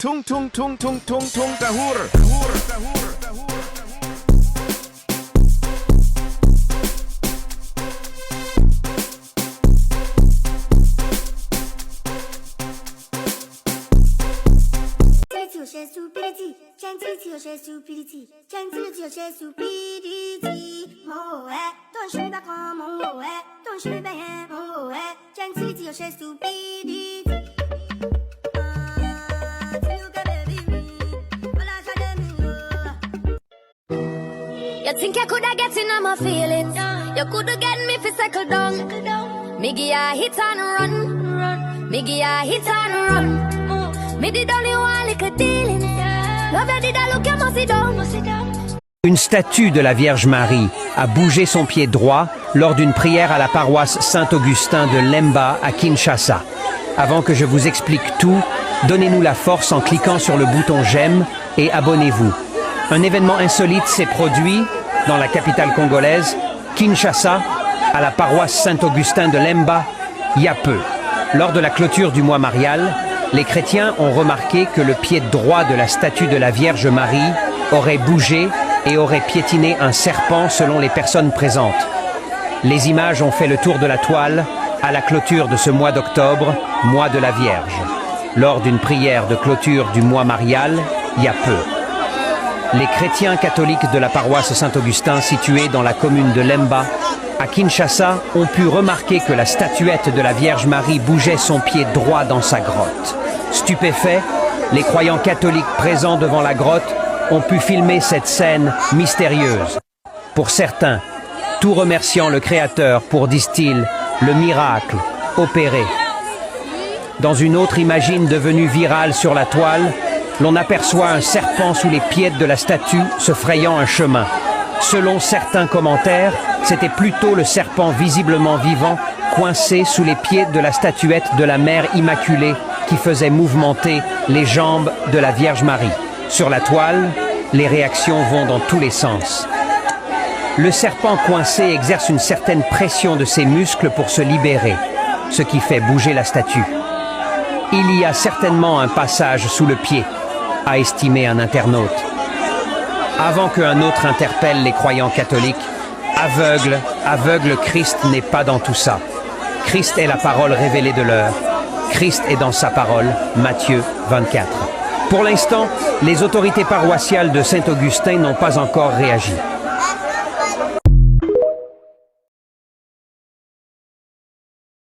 Tung tung tung tung tung tung tahur. You think you coulda get in on my feelings? You coulda get me fi settle down. Me give ya hit and run. Me give ya hit and run. Me did only one little dealing. Love you did I look you must sit down. Une statue de la Vierge Marie a bougé son pied droit lors d'une prière à la paroisse Saint-Augustin de Lemba à Kinshasa. Avant que je vous explique tout, donnez-nous la force en cliquant sur le bouton j'aime et abonnez-vous. Un événement insolite s'est produit dans la capitale congolaise, Kinshasa, à la paroisse Saint-Augustin de Lemba, il y a peu. Lors de la clôture du mois marial, les chrétiens ont remarqué que le pied droit de la statue de la Vierge Marie aurait bougé et aurait piétiné un serpent selon les personnes présentes. Les images ont fait le tour de la toile à la clôture de ce mois d'octobre, mois de la Vierge, lors d'une prière de clôture du mois marial, il y a peu. Les chrétiens catholiques de la paroisse Saint-Augustin située dans la commune de Lemba, à Kinshasa, ont pu remarquer que la statuette de la Vierge Marie bougeait son pied droit dans sa grotte. Stupéfaits, les croyants catholiques présents devant la grotte ont pu filmer cette scène mystérieuse. Pour certains, tout remerciant le Créateur pour, disent-ils, le miracle opéré. Dans une autre imagine devenue virale sur la toile, l'on aperçoit un serpent sous les pieds de la statue se frayant un chemin. Selon certains commentaires, c'était plutôt le serpent visiblement vivant coincé sous les pieds de la statuette de la Mère Immaculée qui faisait mouvementer les jambes de la Vierge Marie. Sur la toile, les réactions vont dans tous les sens. Le serpent coincé exerce une certaine pression de ses muscles pour se libérer, ce qui fait bouger la statue. Il y a certainement un passage sous le pied, a estimé un internaute. Avant qu'un autre interpelle les croyants catholiques, aveugle, Christ n'est pas dans tout ça. Christ est la parole révélée de l'heure. Christ est dans sa parole, Matthieu 24. Pour l'instant, les autorités paroissiales de Saint-Augustin n'ont pas encore réagi.